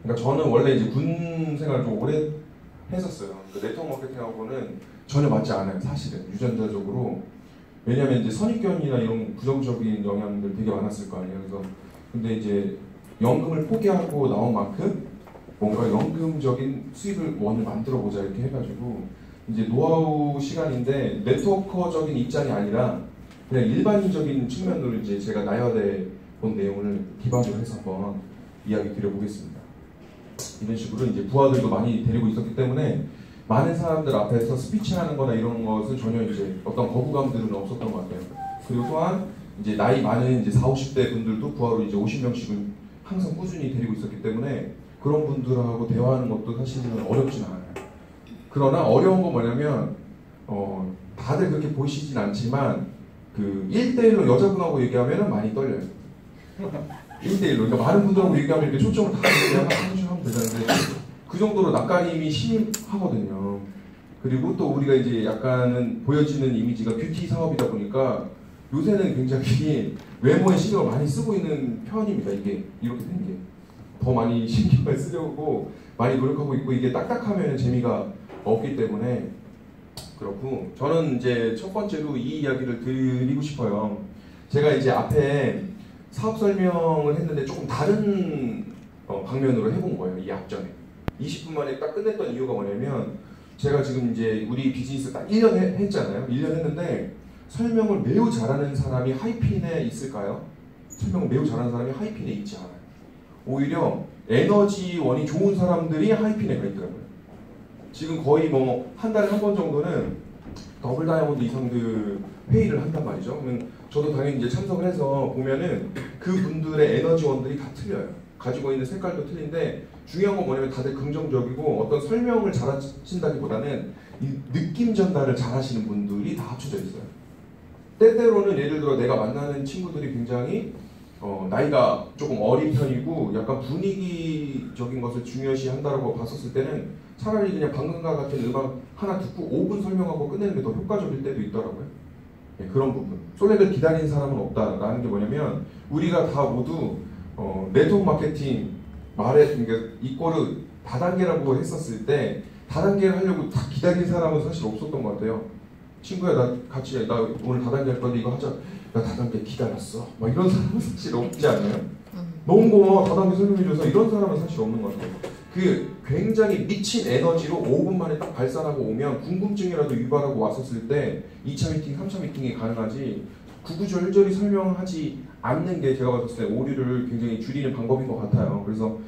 그러니까 저는 원래 이제 군 생활을 좀 오래 했었어요. 그 네트워크 마케팅하고는 전혀 맞지 않아요, 사실은 유전자적으로. 왜냐하면 이제 선입견이나 이런 부정적인 영향들 되게 많았을 거 아니에요. 그래서 근데 이제 연금을 포기하고 나온 만큼 뭔가 연금적인 수익을 원을 만들어 보자 이렇게 해가지고 이제 노하우 시간인데 네트워커적인 입장이 아니라 그냥 일반인적인 측면으로 이제 제가 나열해 본 내용을 기반으로 해서 한번 이야기 드려보겠습니다. 이런 식으로 이제 부하들도 많이 데리고 있었기 때문에 많은 사람들 앞에서 스피치하는 거나 이런 것은 전혀 이제 어떤 거부감들은 없었던 것 같아요. 그리고 또한 이제 나이 많은 이제 40, 50대 분들도 부하로 이제 50명씩은 항상 꾸준히 데리고 있었기 때문에 그런 분들하고 대화하는 것도 사실은 어렵진 않아요. 그러나 어려운 건 뭐냐면 다들 그렇게 보이시진 않지만 그 1대1로 여자분하고 얘기하면 많이 떨려요. 1대1로. 그러니까 많은 분들하고 얘기하면 이렇게 초점을 다 하면 되는데 그 정도로 낯가림이 심하거든요. 그리고 또 우리가 이제 약간은 보여지는 이미지가 뷰티 사업이다 보니까 요새는 굉장히 외모에 신경을 많이 쓰고 있는 편입니다. 이게 이렇게 된 게. 더 많이 신경을 쓰려고 많이 노력하고 있고 이게 딱딱하면 재미가 없기 때문에 그렇고 저는 이제 첫 번째로 이 이야기를 드리고 싶어요. 제가 이제 앞에 사업 설명을 했는데 조금 다른 방면으로 해본 거예요. 이 앞전에 20분 만에 딱 끝냈던 이유가 뭐냐면 제가 지금 이제 우리 비즈니스 딱 1년 했잖아요. 1년 했는데 설명을 매우 잘하는 사람이 하이핀에 있을까요? 설명을 매우 잘하는 사람이 하이핀에 있지 않아요. 오히려 에너지원이 좋은 사람들이 하이핀에 가 있더라고요. 지금 거의 뭐 한 달에 한 번 정도는 더블 다이아몬드 이상들 회의를 한단 말이죠. 그러면 저도 당연히 이제 참석을 해서 보면은 그 분들의 에너지원들이 다 틀려요. 가지고 있는 색깔도 틀린데 중요한 건 뭐냐면 다들 긍정적이고 어떤 설명을 잘하신다기보다는 이 느낌 전달을 잘하시는 분들이 다 합쳐져 있어요. 때때로는 예를 들어 내가 만나는 친구들이 굉장히 나이가 조금 어린 편이고 약간 분위기적인 것을 중요시 한다고 봤었을 때는 차라리 그냥 방금과 같은 음악 하나 듣고 5분 설명하고 끝내는 게 더 효과적일 때도 있더라고요. 네, 그런 부분. 솔렉을 기다리는 사람은 없다라는 게 뭐냐면 우리가 다 모두 네트워크 마케팅 그러니까 이거를 다단계라고 했었을 때 다단계를 하려고 다 기다린 사람은 사실 없었던 것 같아요. 친구야 나 오늘 다단계 할 건데 이거 하자. 나 다단계 기다렸어. 막 이런 사람은 사실 없지 않나요? 너무 고마워 다단계 설명해줘서 이런 사람은 사실 없는 것 같아요. 그 굉장히 미친 에너지로 5분 만에 딱 발산하고 오면 궁금증이라도 유발하고 왔었을 때 2차 미팅, 3차 미팅이 가능하지 구구절절히 설명하지 않는 게 제가 봤을 때 오류를 굉장히 줄이는 방법인 것 같아요. 그래서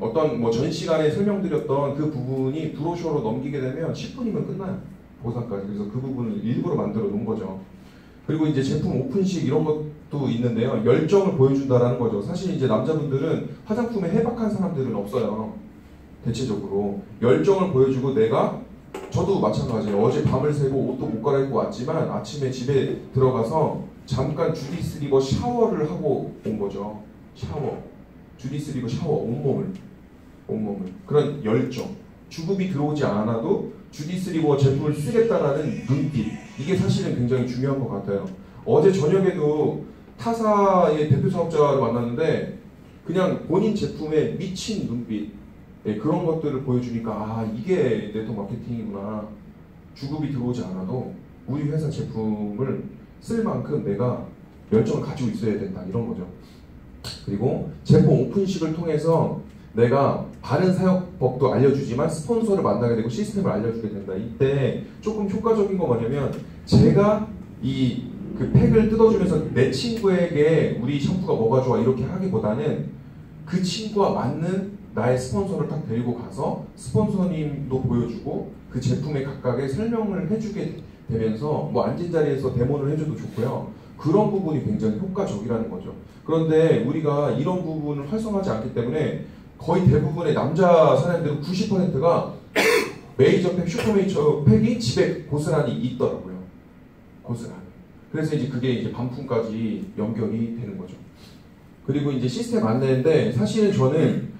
어떤 뭐 전 시간에 설명드렸던 그 부분이 브로셔로 넘기게 되면 10분이면 끝나요. 보상까지. 그래서 그 부분을 일부러 만들어 놓은 거죠. 그리고 이제 제품 오픈식 이런 것도 있는데요. 열정을 보여준다라는 거죠. 사실 이제 남자분들은 화장품에 해박한 사람들은 없어요. 대체적으로. 열정을 보여주고 저도 마찬가지예요. 어제 밤을 새고 옷도 못 갈아입고 왔지만 아침에 집에 들어가서 잠깐 주디스 리버 샤워를 하고 온 거죠. 샤워. 주디스 리버 샤워. 온몸을. 그런 열정. 주급이 들어오지 않아도 주디스 리버 제품을 쓰겠다라는 눈빛. 이게 사실은 굉장히 중요한 것 같아요. 어제 저녁에도 타사의 대표 사업자를 만났는데 그냥 본인 제품에 미친 눈빛 그런 것들을 보여주니까 이게 네트워크 마케팅이구나. 주급이 들어오지 않아도 우리 회사 제품을 쓸 만큼 내가 열정을 가지고 있어야 된다 이런 거죠. 그리고 제품 오픈식을 통해서 내가 바른 사용법도 알려주지만 스폰서를 만나게 되고 시스템을 알려주게 된다. 이때 조금 효과적인 거 뭐냐면 제가 그 팩을 뜯어주면서 내 친구에게 우리 샴푸가 뭐가 좋아 이렇게 하기보다는 그 친구와 맞는 나의 스폰서를 딱 데리고 가서 스폰서님도 보여주고 그 제품의 각각의 설명을 해주게 되면서 뭐 앉은 자리에서 데모를 해줘도 좋고요. 그런 부분이 굉장히 효과적이라는 거죠. 그런데 우리가 이런 부분을 활성화하지 않기 때문에 거의 대부분의 남자 사람들은 90%가 메이저 팩, 슈퍼 메이저 팩이 집에 고스란히 있더라고요. 고스란히. 그래서 이제 그게 이제 반품까지 연결이 되는 거죠. 그리고 이제 시스템 안내인데 사실은 저는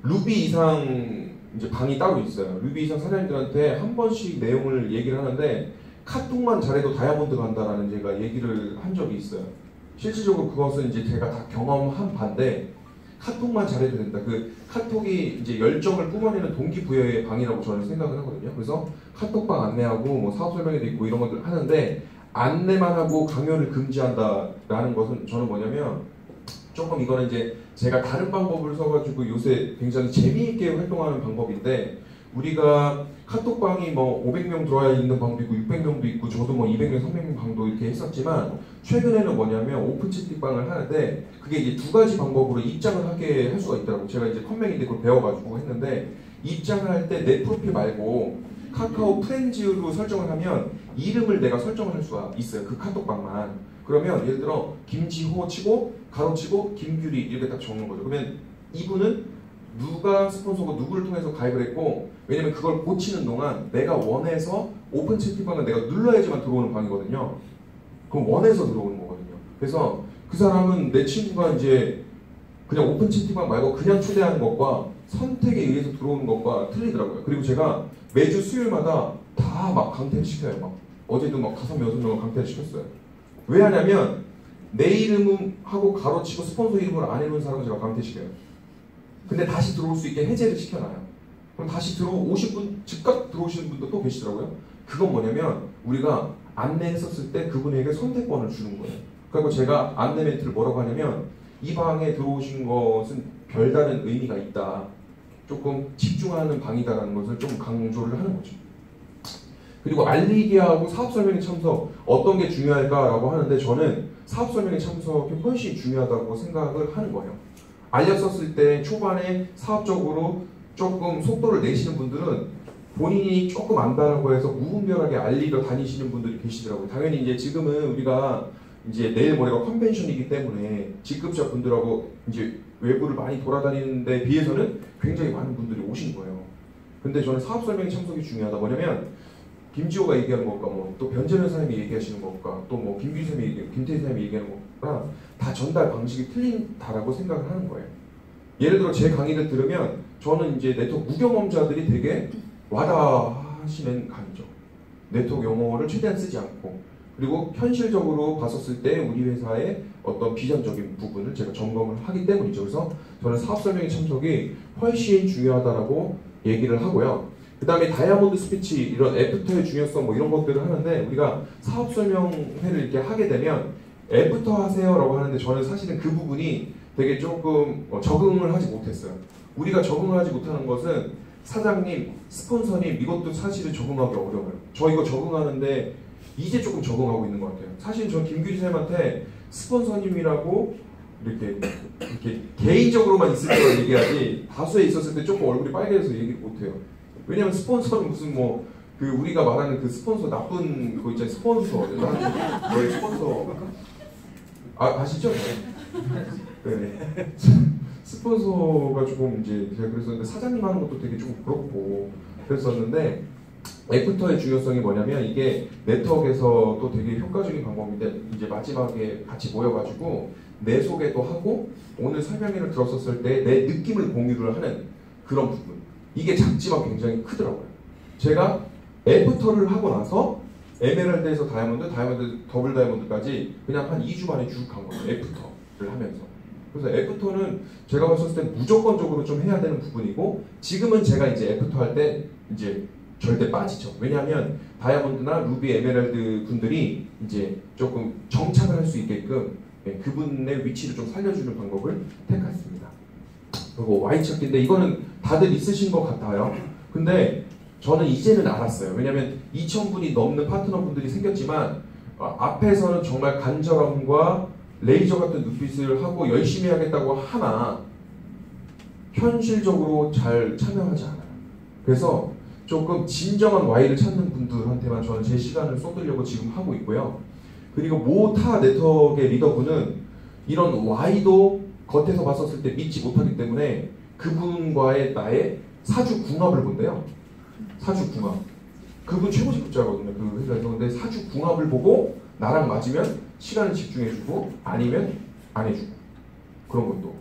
루비 이상 이제 방이 따로 있어요. 루비 이상 사장님들한테 한 번씩 내용을 얘기를 하는데 카톡만 잘해도 다이아몬드 간다라는 제가 얘기를 한 적이 있어요. 실질적으로 그것은 이제 제가 다 경험한 바인데 카톡만 잘해도 된다. 그 카톡이 이제 열정을 뿜어내는 동기부여의 방이라고 저는 생각을 하거든요. 그래서 카톡방 안내하고 뭐 사업 설명회도 있고 이런 것들 하는데 안내만 하고 강요를 금지한다라는 것은 저는 뭐냐면 조금 이거는 이제 제가 다른 방법을 써가지고 요새 굉장히 재미있게 활동하는 방법인데 우리가 카톡방이 뭐 500명 들어와 있는 방도 있고 600명도 있고 저도 뭐 200명, 300명 방도 이렇게 했었지만 최근에는 뭐냐면 오픈 채팅방을 하는데 그게 이제 두 가지 방법으로 입장을 하게 할 수가 있더라고요. 제가 이제 컴맹인데 그걸 배워가지고 했는데 입장을 할 때 내 프로필 말고 카카오 프렌즈로 설정을 하면 이름을 내가 설정을 할 수가 있어요. 그 카톡방만. 그러면 예를 들어 김지호 치고 가로치고 김규리 이렇게 딱 적는 거죠. 그러면 이분은 누가 스폰서고 누구를 통해서 가입을 했고 왜냐면 그걸 고치는 동안 내가 원해서 오픈 채팅방은 내가 눌러야지만 들어오는 방이거든요. 그럼 원해서 들어오는 거거든요. 그래서 그 사람은 내 친구가 이제 그냥 오픈 채팅방 말고 그냥 초대하는 것과 선택에 의해서 들어오는 것과 틀리더라고요. 그리고 제가 매주 수요일마다 다 막 강퇴를 시켜요. 막 어제도 막 5-6명을 강퇴를 시켰어요. 왜 하냐면 내 이름하고 가로치고 스폰서 이름을 안 해놓은 사람은 제가 강퇴시켜요. 근데 다시 들어올 수 있게 해제를 시켜놔요. 그럼 다시 들어오신 분, 즉각 들어오시는 분도 또 계시더라고요. 그건 뭐냐면 우리가 안내했었을 때 그분에게 선택권을 주는 거예요. 그리고 제가 안내 멘트를 뭐라고 하냐면 이 방에 들어오신 것은 별다른 의미가 있다. 조금 집중하는 방이다라는 것을 좀 강조를 하는 거죠. 그리고 알리기하고 사업설명회 참석 어떤 게 중요할까라고 하는데 저는 사업설명회 참석이 훨씬 중요하다고 생각을 하는 거예요. 알렸었을 때 초반에 사업적으로 조금 속도를 내시는 분들은 본인이 조금 안다라고 해서 무분별하게 알리러 다니시는 분들이 계시더라고요. 당연히 이제 지금은 우리가 이제 내일 모레가 컨벤션이기 때문에 직급자 분들하고 이제 외부를 많이 돌아다니는 데 비해서는 굉장히 많은 분들이 오신 거예요. 근데 저는 사업설명회 참석이 중요하다. 뭐냐면 김지호가 얘기하는 것과 뭐 또 변재현 사람이 얘기하시는 것과 또 뭐 김규리 사람이 얘기하는 김태희 사람이 얘기하는 것과 다 전달 방식이 틀린다라고 생각을 하는 거예요. 예를 들어 제 강의를 들으면 저는 이제 네트워크 무경험자들이 되게 와닿으시는 강의죠. 네트워크 용어를 최대한 쓰지 않고 그리고 현실적으로 봤었을 때 우리 회사의 어떤 비전적인 부분을 제가 점검을 하기 때문이죠. 그래서 저는 사업설명회 참석이 훨씬 중요하다라고 얘기를 하고요. 그 다음에 다이아몬드 스피치 이런 애프터의 중요성 뭐 이런 것들을 하는데 우리가 사업 설명회를 이렇게 하게 되면 애프터 하세요라고 하는데 저는 사실은 그 부분이 되게 조금 적응을 하지 못했어요. 우리가 적응을 하지 못하는 것은 사장님, 스폰서님 이것도 사실은 적응하기 어려워요. 저 이거 적응하는데 이제 조금 적응하고 있는 것 같아요. 사실 전 김규리 쌤한테 스폰서님이라고 이렇게 개인적으로만 있을 때만 얘기하지 다수에 있었을 때 조금 얼굴이 빨개져서 얘기를 못해요. 왜냐면 스폰서는 무슨 뭐 그 우리가 말하는 그 스폰서 나쁜 거 있잖아요. 스폰서 너의 스폰서 아시죠? 네. 스폰서가 조금 이제 제가 그랬었는데 사장님 하는 것도 되게 좀 그렇고 그랬었는데 애프터의 중요성이 뭐냐면 이게 네트워크에서도 되게 효과적인 방법인데 이제 마지막에 같이 모여가지고 내 소개도 하고 오늘 설명회를 들었었을 때 내 느낌을 공유를 하는 그런 부분 이게 작지만 굉장히 크더라고요. 제가 애프터를 하고 나서 에메랄드에서 다이아몬드, 더블 다이아몬드까지 그냥 한 2주 만에 쭉 간 거예요. 애프터를 하면서. 그래서 애프터는 제가 봤을 때 무조건적으로 좀 해야 되는 부분이고 지금은 제가 이제 애프터 할 때 이제 절대 빠지죠. 왜냐하면 다이아몬드나 루비, 에메랄드 분들이 이제 조금 정착을 할 수 있게끔 그분의 위치를 좀 살려주는 방법을 택했습니다. 그리고 Y찾기인데 이거는 다들 있으신 것 같아요. 근데 저는 이제는 알았어요. 왜냐하면 2,000분이 넘는 파트너분들이 생겼지만 앞에서는 정말 간절함과 레이저 같은 눈빛을 하고 열심히 하겠다고 하나 현실적으로 잘 참여하지 않아요. 그래서 조금 진정한 Y를 찾는 분들한테만 저는 제 시간을 쏟으려고 지금 하고 있고요. 그리고 모타 네트워크의 리더분은 이런 Y도 겉에서 봤었을 때 믿지 못하기 때문에 그분과의 나의 사주 궁합을 본대요. 사주 궁합. 그분 최고 직급자거든요. 그 회사에서. 근데 사주 궁합을 보고 나랑 맞으면 시간을 집중해주고 아니면 안 해주고 그런 것도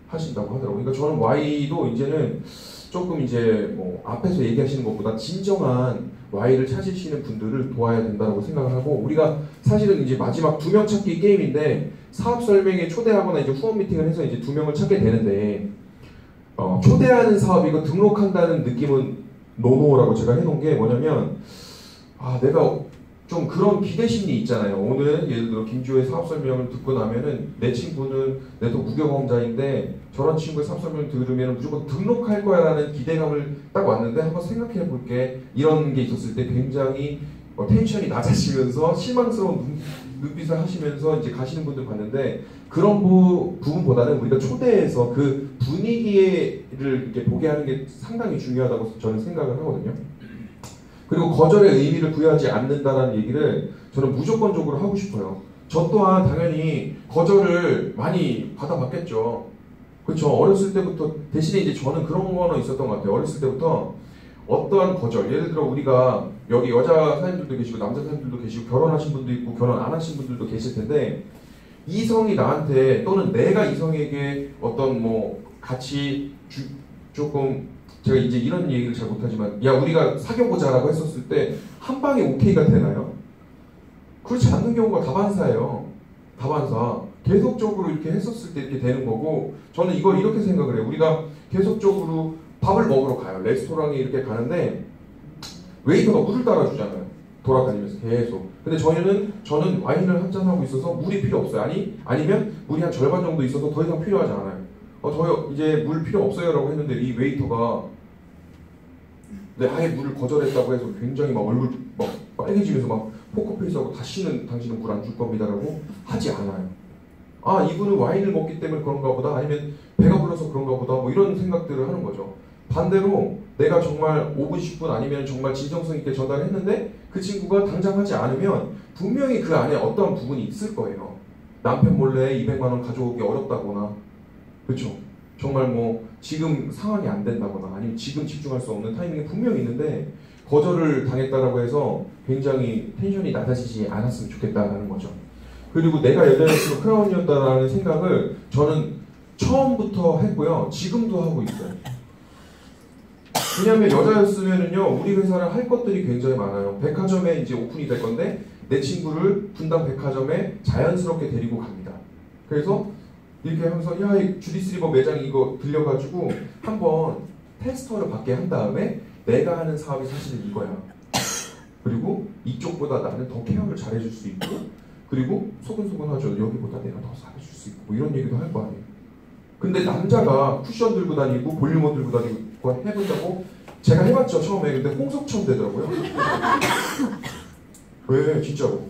하신다고 하더라고요. 그러니까 저는 Y도 이제는 조금 이제 뭐 앞에서 얘기하시는 것보다 진정한 Y를 찾으시는 분들을 도와야 된다고 생각을 하고 우리가 사실은 이제 마지막 2명 찾기 게임인데 사업 설명회 초대하거나 이제 후원 미팅을 해서 이제 2명을 찾게 되는데 초대하는 사업이고 등록한다는 느낌은 노노라고 제가 해놓은 게 뭐냐면 내가 좀 그런 기대심이 있잖아요. 오늘 예를 들어 김주호의 사업 설명을 듣고 나면은 내 친구는 내 또 무교감자인데 저런 친구의 사업 설명을 들으면 무조건 등록할 거야라는 기대감을 딱 왔는데 한번 생각해 볼게. 이런 게 있었을 때 굉장히 텐션이 낮아지면서 실망스러운 눈빛을 하시면서 이제 가시는 분들 봤는데 그런 부분보다는 우리가 초대해서 그 분위기를 이렇게 보게 하는 게 상당히 중요하다고 저는 생각을 하거든요. 그리고 거절의 의미를 부여하지 않는다라는 얘기를 저는 무조건적으로 하고 싶어요. 저 또한 당연히 거절을 많이 받아봤겠죠. 그렇죠. 어렸을 때부터 대신에 이제 저는 그런 거는 있었던 것 같아요. 어렸을 때부터 어떠한 거절, 예를 들어 우리가 여기 여자 사람들도 계시고 남자 사람들도 계시고 결혼하신 분도 있고 결혼 안 하신 분들도 계실 텐데 이성이 나한테 또는 내가 이성에게 어떤 같이 조금 제가 이제 이런 얘기를 잘 못하지만 야 우리가 사귀어보자라고 했었을 때 한 방에 오케이가 되나요? 그렇지 않는 경우가 다반사예요. 다반사. 계속적으로 이렇게 했었을 때 이렇게 되는 거고 저는 이걸 이렇게 생각을 해요. 우리가 계속적으로 밥을 먹으러 가요. 레스토랑에 이렇게 가는데 웨이터가 물을 따라주잖아요. 돌아다니면서 계속. 근데 저는 와인을 한 잔하고 있어서 물이 필요 없어요. 아니면 물이 한 절반 정도 있어서 더 이상 필요하지 않아요. 저요 이제 물 필요 없어요 라고 했는데 이 웨이터가 아예 물을 거절했다고 해서 굉장히 막 얼굴 막 빨개지면서 막 포커페이스하고 다시는 당신은 물 안 줄 겁니다 라고 하지 않아요. 이분은 와인을 먹기 때문에 그런가 보다 아니면 배가 불러서 그런가 보다 이런 생각들을 하는 거죠. 반대로 내가 정말 5분 10분 아니면 정말 진정성 있게 전달했는데 그 친구가 당장 하지 않으면 분명히 그 안에 어떤 부분이 있을 거예요. 남편 몰래 200만 원 가져오기 어렵다거나 그렇죠. 정말 지금 상황이 안 된다거나 아니면 지금 집중할 수 없는 타이밍이 분명히 있는데 거절을 당했다라고 해서 굉장히 텐션이 낮아지지 않았으면 좋겠다라는 거죠. 그리고 내가 여자였으면 크라운이었다라는 생각을 저는 처음부터 했고요. 지금도 하고 있어요. 왜냐하면 여자였으면은요 우리 회사를 할 것들이 굉장히 많아요. 백화점에 이제 오픈이 될 건데 내 친구를 분당 백화점에 자연스럽게 데리고 갑니다. 그래서 이렇게 하면서 야 이 주디스리버 매장 이거 들려가지고 한번 테스터를 받게 한 다음에 내가 하는 사업이 사실은 이거야. 그리고 이쪽보다 나는 더 케어를 잘해줄 수 있고 그리고 소근소근하죠. 여기보다 내가 더 잘해줄 수 있고 이런 얘기도 할 거 아니에요. 근데 남자가 쿠션 들고 다니고 볼륨어 들고 다니고 해본다고 제가 해봤죠 처음에. 근데 홍석천 되더라고요. 왜 진짜로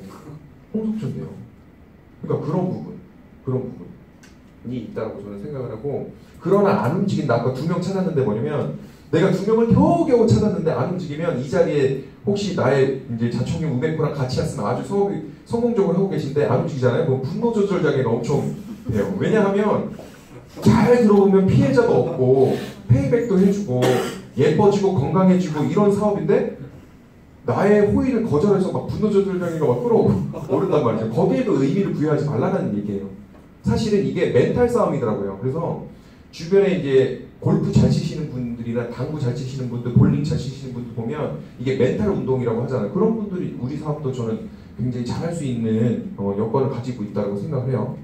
홍석천 돼요. 그러니까 그런 부분이 있다고 저는 생각을 하고 그러나 안 움직인다. 아까 2명 찾았는데 뭐냐면 내가 2명을 겨우겨우 찾았는데 안 움직이면 이 자리에 혹시 나의 이제 자총용 우베코랑 같이 했으면 아주 성공적으로 하고 계신데 안 움직이잖아요. 그럼 분노 조절 장애가 엄청 돼요. 왜냐하면 잘 들어보면 피해자도 없고 페이백도 해주고 예뻐지고 건강해지고 이런 사업인데 나의 호의를 거절해서 막 분노 조절 장애가 막 끌어오른단 말이죠. 거기에도 의미를 부여하지 말라는 얘기예요. 사실은 이게 멘탈 싸움이더라고요. 그래서 주변에 이제 골프 잘 치시는 분들이나 당구 잘 치시는 분들, 볼링 잘 치시는 분들 보면 이게 멘탈 운동이라고 하잖아요. 그런 분들이 우리 사업도 저는 굉장히 잘할 수 있는 여건을 가지고 있다고 생각을 해요.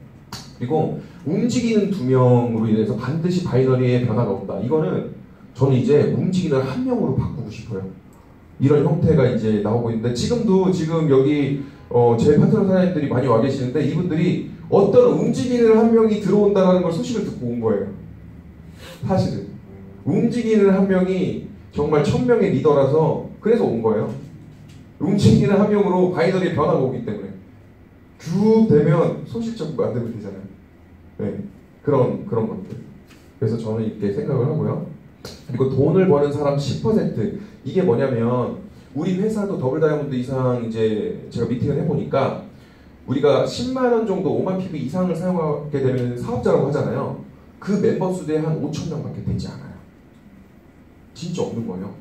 그리고 움직이는 2명으로 인해서 반드시 바이너리의 변화가 온다. 이거는 저는 이제 움직이는 1명으로 바꾸고 싶어요. 이런 형태가 이제 나오고 있는데 지금 여기 제 파트너 사장님들이 많이 와 계시는데 이분들이 어떤 움직이는 1명이 들어온다는 걸 소식을 듣고 온 거예요. 사실은 움직이는 1명이 정말 1000명의 리더라서 그래서 온 거예요. 움직이는 1명으로 바이너리의 변화가 오기 때문에 쭉 되면 소실적 만들면 되잖아요. 네, 그런 것들. 그래서 저는 이렇게 생각을 하고요. 그리고 돈을 버는 사람 10% 이게 뭐냐면 우리 회사도 더블 다이아몬드 이상 이제 제가 미팅을 해보니까 우리가 10만 원 정도 5만 PV 이상을 사용하게 되면 사업자라고 하잖아요. 그 멤버 수대 한 5,000명밖에 되지 않아요. 진짜 없는 거예요.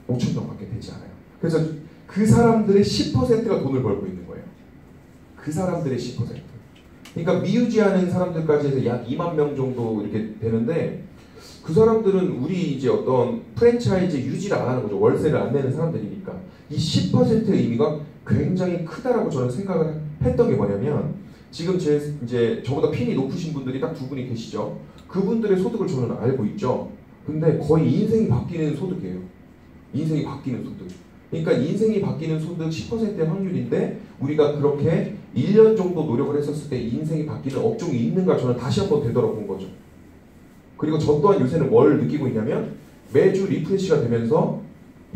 5,000명밖에 되지 않아요. 그래서 그 사람들의 10%가 돈을 벌고 있는 거예요. 그 사람들의 10%. 그러니까 미유지하는 사람들까지 해서 약 2만 명 정도 이렇게 되는데 그 사람들은 우리 이제 어떤 프랜차이즈 유지를 안 하는 거죠. 월세를 안 내는 사람들이니까. 이 10%의 의미가 굉장히 크다라고 저는 생각을 했던 게 뭐냐면 지금 이제 저보다 핀이 높으신 분들이 딱 두 분이 계시죠. 그분들의 소득을 저는 알고 있죠. 근데 거의 인생이 바뀌는 소득이에요. 인생이 바뀌는 소득. 그러니까 인생이 바뀌는 소득 10%의 확률인데 우리가 그렇게 1년 정도 노력을 했었을 때 인생이 바뀌는 업종이 있는가 저는 다시 한번 되돌아본 거죠. 그리고 저 또한 요새는 뭘 느끼고 있냐면 매주 리프레시가 되면서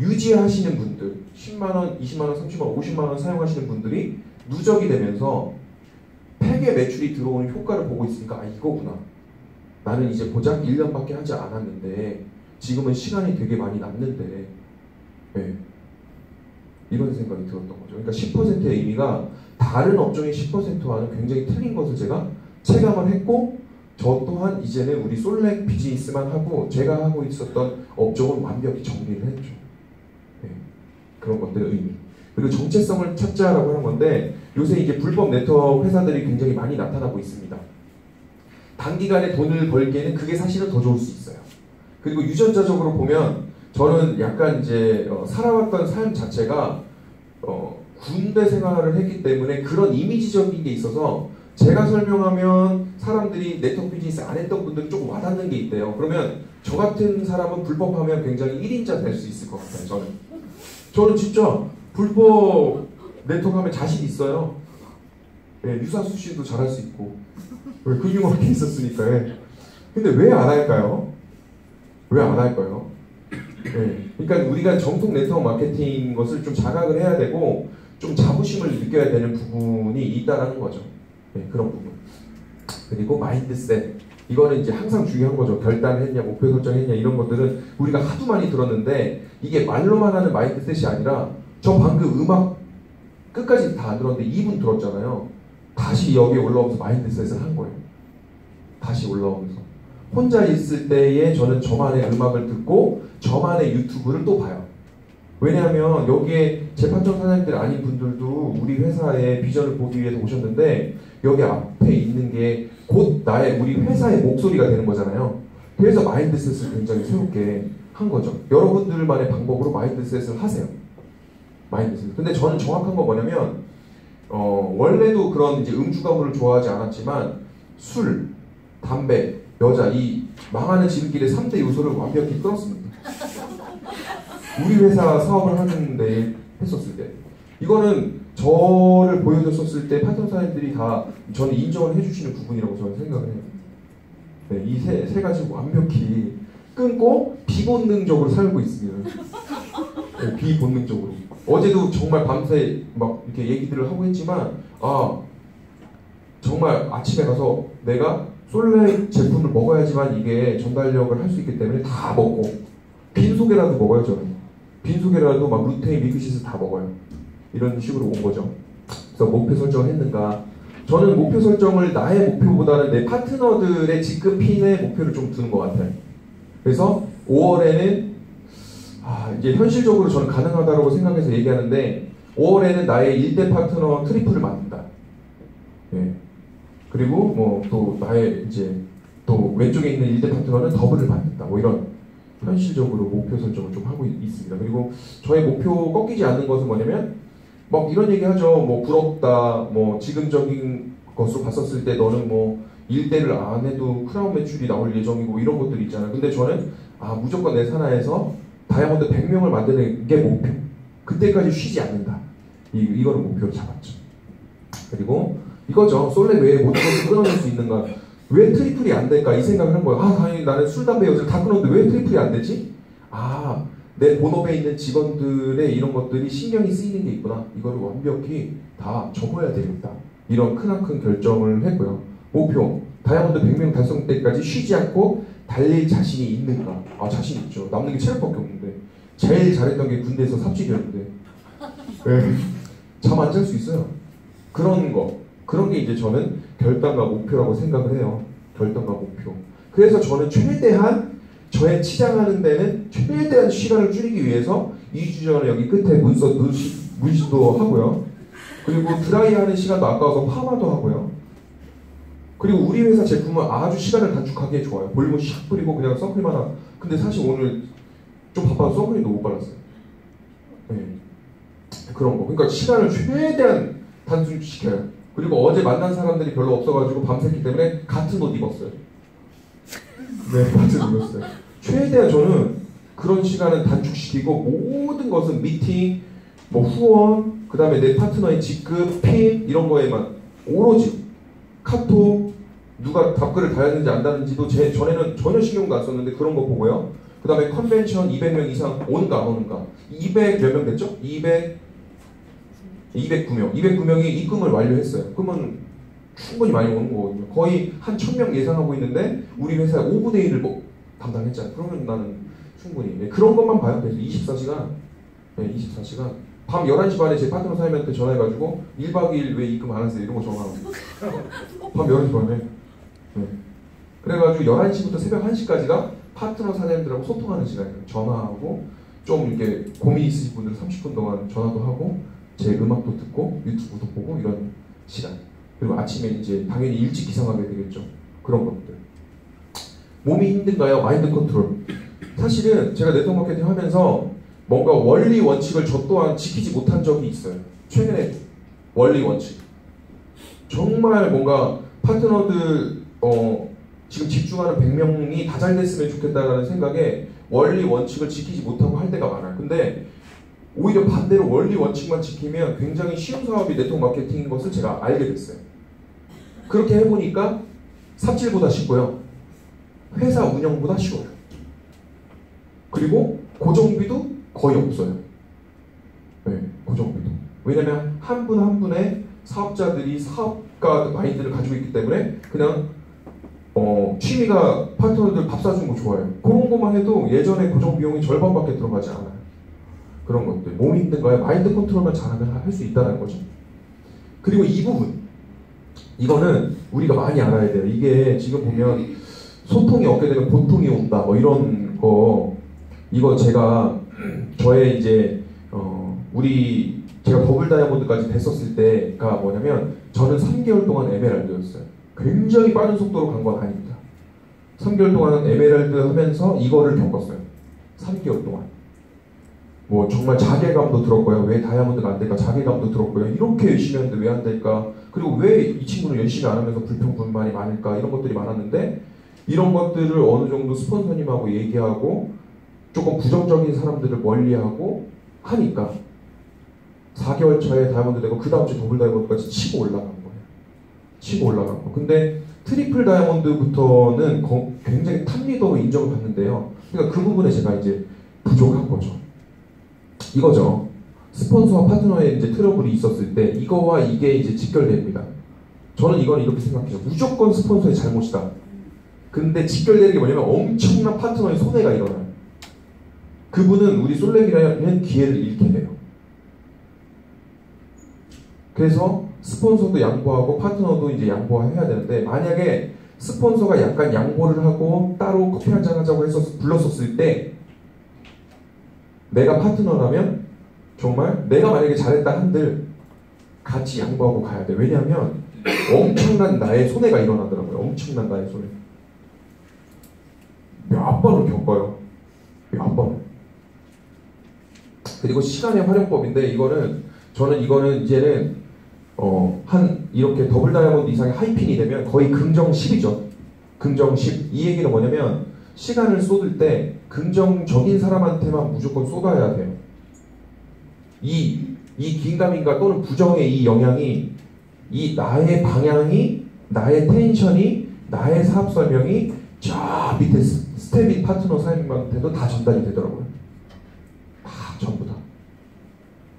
유지하시는 분들 10만원, 20만원, 30만원, 50만원 사용하시는 분들이 누적이 되면서 팩의 매출이 들어오는 효과를 보고 있으니까 아 이거구나. 나는 이제 고작 1년밖에 하지 않았는데 지금은 시간이 되게 많이 남는데 네. 이런 생각이 들었던 거죠. 그러니까 10%의 의미가 다른 업종의 10%와는 굉장히 틀린 것을 제가 체감을 했고 저 또한 이제는 우리 솔렉 비즈니스만 하고 제가 하고 있었던 업종은 완벽히 정리를 했죠. 네. 그런 것들의 의미. 그리고 정체성을 찾자라고 하는 건데 요새 이제 불법 네트워크 회사들이 굉장히 많이 나타나고 있습니다. 단기간에 돈을 벌기에는 그게 사실은 더 좋을 수 있어요. 그리고 유전자적으로 보면 저는 약간 이제 살아왔던 삶 자체가 군대 생활을 했기 때문에 그런 이미지적인 게 있어서 제가 설명하면 사람들이 네트워크 비즈니스 안 했던 분들은 조금 와닿는 게 있대요. 그러면 저 같은 사람은 불법하면 굉장히 1인자 될 수 있을 것 같아요. 저는 진짜 불법 네트워크 하면 자신 있어요. 네, 유사수 씨도 잘할 수 있고 왜 금융업계에 있었으니까. 근데 왜 안 할까요? 왜 안 할까요? 네, 그러니까 우리가 정통 네트워크 마케팅 것을 좀 자각을 해야 되고 좀 자부심을 느껴야 되는 부분이 있다라는 거죠. 네, 그런 부분. 그리고 마인드셋. 이거는 이제 항상 중요한 거죠. 결단했냐, 목표 설정했냐 이런 것들은 우리가 하도 많이 들었는데 이게 말로만 하는 마인드셋이 아니라 저 방금 음악 끝까지 다 안 들었는데 2분 들었잖아요. 다시 여기에 올라오면서 마인드셋을 한 거예요. 다시 올라오면서. 혼자 있을 때에 저는 저만의 음악을 듣고 저만의 유튜브를 또 봐요. 왜냐하면 여기에 재판청 사장님들 아닌 분들도 우리 회사의 비전을 보기 위해서 오셨는데 여기 앞에 있는 게 곧 나의 우리 회사의 목소리가 되는 거잖아요. 그래서 마인드셋을 굉장히 새롭게 한 거죠. 여러분들만의 방법으로 마인드셋을 하세요. 마인드셋. 근데 저는 정확한 거 뭐냐면 원래도 그런 이제 음주 가무를 좋아하지 않았지만 술, 담배, 여자 이 망하는 지름길의 3대 요소를 완벽히 끌었습니다. 우리 회사 사업을 하는데 했었을 때 이거는 저를 보여줬었을 때 파트너사님들이 다 저는 인정을 해주시는 부분이라고 저는 생각을 해요. 네, 이 세 가지 완벽히 끊고 비본능적으로 살고 있습니다. 네, 비본능적으로. 어제도 정말 밤새 막 이렇게 얘기들을 하고 했지만 정말 아침에 가서 내가 솔레 제품을 먹어야지만 이게 전달력을 할 수 있기 때문에 다 먹고 빈속에라도 먹어요. 저는 빈속에라도 막 루테인, 밀크시스 다 먹어요. 이런 식으로 온 거죠. 그래서 목표 설정을 했는가? 저는 목표 설정을 나의 목표보다는 내 파트너들의 직급 핀의 목표를 좀 두는 것 같아요. 그래서 5월에는 이제 현실적으로 저는 가능하다고 생각해서 얘기하는데 5월에는 나의 1대 파트너 트리플을 만든다. 네. 그리고 뭐 또 나의 이제 또 왼쪽에 있는 1대 파트너는 더블을 만든다. 뭐 이런 현실적으로 목표 설정을 좀 하고 있습니다. 그리고 저의 목표 꺾이지 않는 것은 뭐냐면 막 이런 얘기 하죠. 뭐 부럽다. 뭐 지금적인 것으로 봤었을 때 너는 뭐 1대를 안 해도 크라운 매출이 나올 예정이고 이런 것들이 있잖아요. 근데 저는 무조건 내 산하에서 다이아몬드 100명을 만드는 게 목표. 그때까지 쉬지 않는다. 이거를 목표로 잡았죠. 그리고 이거죠. 솔레 외에 모든 것을 끊어낼 수 있는가. 왜 트리플이 안 될까? 이 생각을 한 거예요. 당연히 나는 술, 담배, 여자 다 끊었는데 왜 트리플이 안 되지? 내 본업에 있는 직원들의 이런 것들이 신경이 쓰이는 게 있구나. 이거를 완벽히 다 접어야 되겠다. 이런 크나큰 결정을 했고요. 목표. 다이아몬드 100명 달성 때까지 쉬지 않고 달릴 자신이 있는가? 자신 있죠. 남는 게 체력밖에 없는데. 제일 잘했던 게 군대에서 삽질이었는데. 네. 잠 안 잘 수 있어요. 그런 거. 그런 게 이제 저는 결단과 목표라고 생각을 해요. 결단과 목표. 그래서 저는 최대한 저의 치장하는 데는 최대한 시간을 줄이기 위해서 2주 전에 여기 끝에 문신도 하고요. 그리고 드라이하는 시간도 아까워서 파마도 하고요. 그리고 우리 회사 제품은 아주 시간을 단축하기에 좋아요. 볼륨을 샥 뿌리고 그냥 선크림 하나. 근데 사실 오늘 좀 바빠서 선크림도 못 발랐어요. 네. 그런 거. 그러니까 시간을 최대한 단순시켜요. 그리고 어제 만난 사람들이 별로 없어가지고 밤샜기 때문에 같은 옷 입었어요. 네, 같은 옷 입었어요. 최대한 저는 그런 시간은 단축시키고 모든 것은 미팅, 뭐 후원, 그 다음에 내 파트너의 직급, 핀 이런 거에만 오로지 카톡, 누가 답글을 달았는지 안 달았는지도 전에는 전혀 신경도 안 썼는데 그런 거 보고요. 그 다음에 컨벤션 200명 이상 오는가 안 오는가. 200 몇 명 됐죠? 209명. 209명이 입금을 완료했어요. 그러면 충분히 많이 오는 거거든요. 거의 한 1000명 예상하고 있는데 우리 회사 5분의 1을 뭐 담당했잖아요. 그러면 나는 충분히. 네, 그런 것만 봐요. 그래서 24시간. 네, 24시간. 밤 11시 반에 제 파트너 사장님한테 전화해가지고 1박 2일 왜 입금 안 하세요? 이런 거 전화하고. 밤 11시 반에. 네. 그래가지고 11시부터 새벽 1시까지가 파트너 사장님들하고 소통하는 시간이에요. 전화하고 좀 이렇게 고민 있으신 분들은 30분 동안 전화도 하고 제 음악도 듣고 유튜브도 보고 이런 시간. 그리고 아침에 이제 당연히 일찍 기상하게 되겠죠. 그런 것들. 몸이 힘든가요? 마인드 컨트롤. 사실은 제가 네트워크 마케팅 하면서 뭔가 원리 원칙을 저 또한 지키지 못한 적이 있어요. 최근에 원리 원칙. 정말 뭔가 파트너들 지금 집중하는 100명이 다 잘 됐으면 좋겠다라는 생각에 원리 원칙을 지키지 못하고 할 때가 많아요. 근데 오히려 반대로 원리 원칙만 지키면 굉장히 쉬운 사업이 네트워크 마케팅인 것을 제가 알게 됐어요. 그렇게 해보니까 삽질보다 쉽고요. 회사 운영보다 쉬워요. 그리고 고정비도 거의 없어요. 네, 고정비도. 왜냐면 한 분 한 분의 사업자들이 사업가 마인드를 가지고 있기 때문에 그냥 취미가 파트너들 밥 사주는 거 좋아해요. 그런 것만 해도 예전에 고정 비용이 절반밖에 들어가지 않아요. 그런 것들. 몸이 힘든가요? 마인드 컨트롤만 잘하면 할 수 있다는 거죠. 그리고 이 부분. 이거는 우리가 많이 알아야 돼요. 이게 지금 보면 소통이 없게 되면 고통이 온다. 뭐 이런 거. 이거 제가 저의 이제 제가 더블 다이아몬드까지 됐었을 때가 뭐냐면 저는 3개월 동안 에메랄드였어요. 굉장히 빠른 속도로 간 건 아닙니다. 3개월 동안은 에메랄드 하면서 이거를 겪었어요. 3개월 동안. 뭐 정말 자괴감도 들었고요. 왜 다이아몬드가 안 될까? 자괴감도 들었고요. 이렇게 열심히 하는데 왜 안 될까? 그리고 왜 이 친구는 열심히 안 하면서 불평불만이 많을까? 이런 것들이 많았는데 이런 것들을 어느 정도 스폰서님하고 얘기하고 조금 부정적인 사람들을 멀리하고 하니까 4개월 차에 다이아몬드 되고 그 다음 주에 더블 다이아몬드까지 치고 올라간 거예요. 치고 올라간 거. 근데 트리플 다이아몬드부터는 굉장히 탑 리더로 인정을 받는데요. 그러니까 그 부분에 제가 이제 부족한 거죠. 이거죠. 스폰서와 파트너의 이제 트러블이 있었을 때 이거와 이게 이제 직결됩니다. 저는 이건 이렇게 생각해요. 무조건 스폰서의 잘못이다. 근데 직결되는 게 뭐냐면 엄청난 파트너의 손해가 일어나요. 그분은 우리 솔랭이라는 기회를 잃게 돼요. 그래서 스폰서도 양보하고 파트너도 이제 양보해야 되는데 만약에 스폰서가 약간 양보를 하고 따로 커피 한잔 하자고 해서 불렀었을 때 내가 파트너라면 정말 내가 만약에 잘했다 한들 같이 양보하고 가야 돼. 왜냐하면 엄청난 나의 손해가 일어나더라고요. 엄청난 나의 손해. 몇 번을 겪어요. 몇 번. 그리고 시간의 활용법인데 저는 이거는 이제는 한 이렇게 더블 다이아몬드 이상의 하이핀이 되면 거의 긍정 10이죠. 긍정 10. 이 얘기는 뭐냐면 시간을 쏟을 때 긍정적인 사람한테만 무조건 쏟아야 돼요. 이 긴가민가 또는 부정의 이 영향이 이 나의 방향이 나의 텐션이 나의 사업 설명이 저 밑에 스텝인 파트너 사장님한테도 다 전달이 되더라고요. 다 전부 다.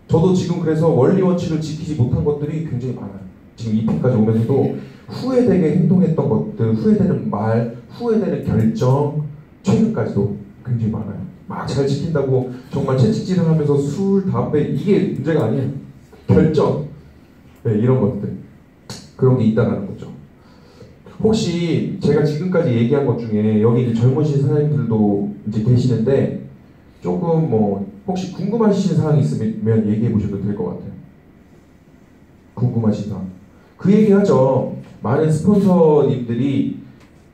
저도 지금 그래서 원리 원칙을 지키지 못한 것들이 굉장히 많아요. 지금 이 편까지 오면서도 후회되게 행동했던 것들, 후회되는 말, 후회되는 결정, 최근까지도 굉장히 많아요. 막 잘 지킨다고 정말 채찍질을 하면서 술, 담배 이게 문제가 아니에요. 결정, 네, 이런 것들 그런 게 있다는 거죠. 혹시 제가 지금까지 얘기한 것 중에 여기 이제 젊으신 사장님들도 이제 계시는데 조금 뭐 혹시 궁금하신 사항이 있으면 얘기해 보셔도 될 것 같아요. 궁금하신 사항. 그 얘기하죠. 많은 스폰서님들이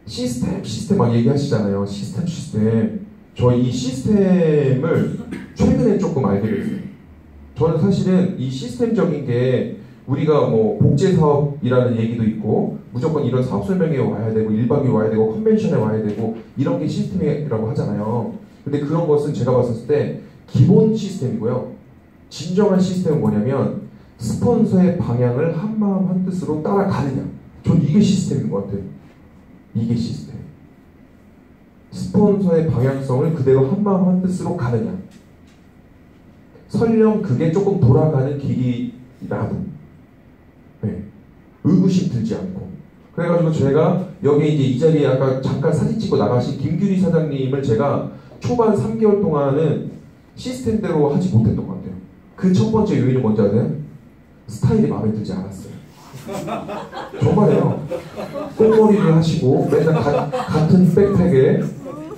시스템 막 얘기하시잖아요. 시스템. 저 이 시스템을 최근에 조금 알게 됐어요. 저는 사실은 이 시스템적인 게 우리가 뭐 복제 사업이라는 얘기도 있고 무조건 이런 사업 설명회에 와야 되고 1박 2일 와야 되고 컨벤션에 와야 되고 이런 게 시스템이라고 하잖아요. 근데 그런 것은 제가 봤을 때 기본 시스템이고요. 진정한 시스템은 뭐냐면 스폰서의 방향을 한마음 한뜻으로 따라가느냐. 전 이게 시스템인 것 같아요. 이게 시스템. 스폰서의 방향성을 그대로 한마음 한뜻으로 가느냐. 설령 그게 조금 돌아가는 길이라도 네. 의구심 들지 않고. 그래가지고 제가 여기 이제 이 자리에 아까 잠깐 사진 찍고 나가신 김규리 사장님을 제가 초반 3개월 동안은 시스템대로 하지 못했던 것 같아요. 그 첫 번째 요인은 뭔지 아세요? 스타일이 마음에 들지 않았어요. 정말요. 꽁머리를 하시고 맨날 같은 백팩에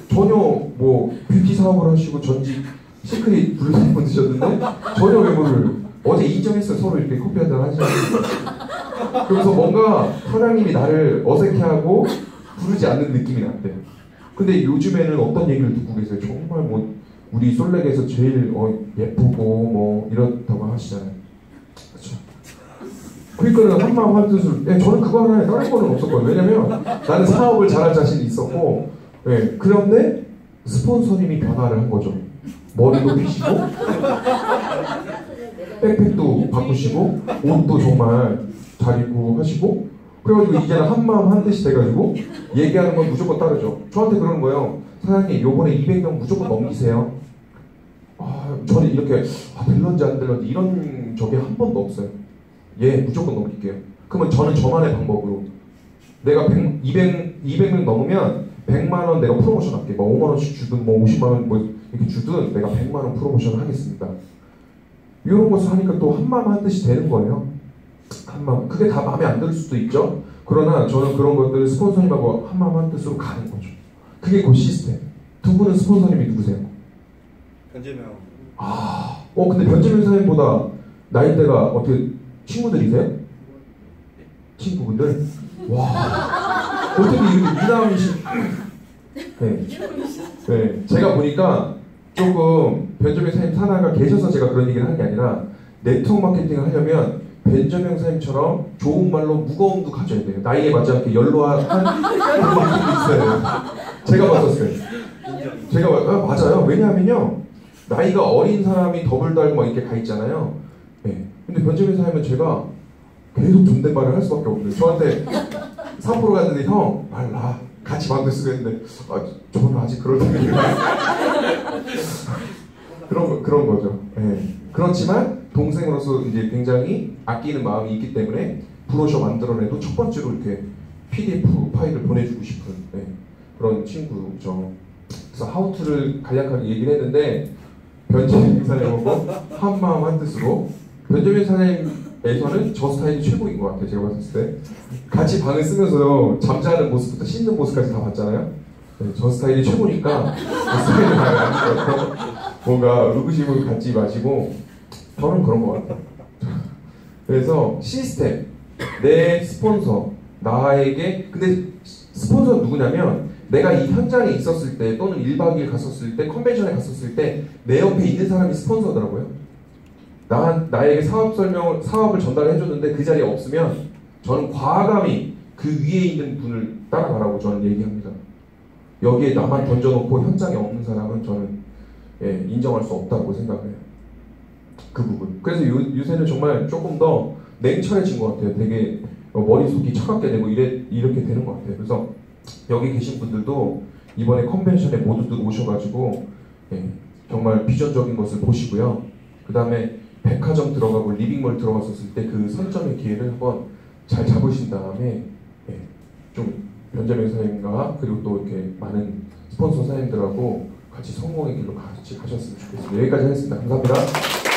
전혀 뭐 뷰티 사업을 하시고 전직 시크릿 블루 한번 드셨는데 전혀 외모를 어제 인정했어요. 서로 이렇게 커피 한잔 하시는. 그래서 뭔가 사장님이 나를 어색해하고 부르지 않는 느낌이 났대요. 근데 요즘에는 어떤 얘기를 듣고 계세요? 정말 뭐 우리 솔렉에서 제일 예쁘고 뭐 이렇다고 하시잖아요. 그렇죠? 그러니까 한마음 한뜻을 저는 그거 하나에 다른 거는 없었거든요. 왜냐면 나는 사업을 잘할 자신이 있었고 그런데 스폰서님이 변화를 한 거죠. 머리도 피시고 백팩도 바꾸시고 옷도 정말 잘 입고 하시고 그래가지고 이제는 한마음 한뜻이 돼가지고 얘기하는 건 무조건 따르죠. 저한테 그러는 거예요. 사장님 요번에 200명 무조건 넘기세요. 저는 이렇게 될런지 안 될런지 이런 적이 한 번도 없어요. 예, 무조건 넘길게요. 그러면 저는 저만의 방법으로 내가 200명 넘으면 100만원 내가 프로모션 할게. 뭐 5만원씩 주든 뭐 50만원 뭐 이렇게 주든 내가 100만원 프로모션을 하겠습니다. 이런 것을 하니까 또 한마음 한뜻이 되는 거예요. 한마음. 그게 다 마음에 안 들 수도 있죠. 그러나 저는 그런 것들을 스폰서님하고 한마음 한뜻으로 가는 거죠. 그게 그 시스템. 두 분은 스폰서님이 누구세요? 변재명. 근데 변재명 선생님보다 나이대가 어떻게 친구들이세요? 친구분들? 와, 어떻게 이렇게 미남이신? 네, 제가 보니까 조금 변재명 선생님 산하가 계셔서 제가 그런 얘기를 하는 게 아니라 네트워크 마케팅을 하려면 변재명 선생님처럼 좋은 말로 무거움도 가져야 돼요. 나이에 맞지 않게 연로한 분들이 있어요. 제가 봤었어요. 맞아요. 왜냐하면요. 나이가 어린 사람이 더블 달고 막 이렇게 가 있잖아요. 네. 근데 변재민 사장님은 제가 계속 존댓말을 할 수밖에 없어요. 저한테 삿포로 갔는데 형 말라 같이 방도 쓰고 했는데 저는 아직 그럴 때는 그런 거죠. 네. 그렇지만 동생으로서 이제 굉장히 아끼는 마음이 있기 때문에 브로셔 만들어내도 첫 번째로 이렇게 PDF 파일을 보내주고 싶은 그런 친구죠. 그래서 하우투를 간략하게 얘기를 했는데 변재민 사장님하고 한마음 한뜻으로 변재민 사장님에서는 저 스타일이 최고인 것 같아요. 제가 봤을 때 같이 방을 쓰면서 잠자는 모습부터 씻는 모습까지 다 봤잖아요. 저 스타일이 최고니까 저 스타일을 가야 뭔가 의구심을 갖지 마시고 저는 그런 것 같아요. 그래서 시스템, 내 스폰서, 나에게 근데 스폰서는 누구냐면 내가 이 현장에 있었을 때 또는 1박 2일 갔었을 때 컨벤션에 갔었을 때 내 옆에 있는 사람이 스폰서더라고요. 나에게 사업을 전달해 줬는데 그 자리에 없으면 저는 과감히 그 위에 있는 분을 따라가라고 저는 얘기합니다. 여기에 나만 던져놓고 현장에 없는 사람은 저는 인정할 수 없다고 생각해요. 그 부분. 그래서 요새는 정말 조금 더 냉철해진 것 같아요. 되게 머릿속이 차갑게 되고 이렇게 되는 것 같아요. 그래서 여기 계신 분들도 이번에 컨벤션에 모두들 오셔가지고 정말 비전적인 것을 보시고요. 그 다음에 백화점 들어가고 리빙몰 들어갔었을 때 그 선점의 기회를 한번 잘 잡으신 다음에 좀 변재명 사장님과 그리고 또 이렇게 많은 스폰서 사장님들하고 같이 성공의 길로 같이 가셨으면 좋겠습니다. 여기까지 하겠습니다. 감사합니다.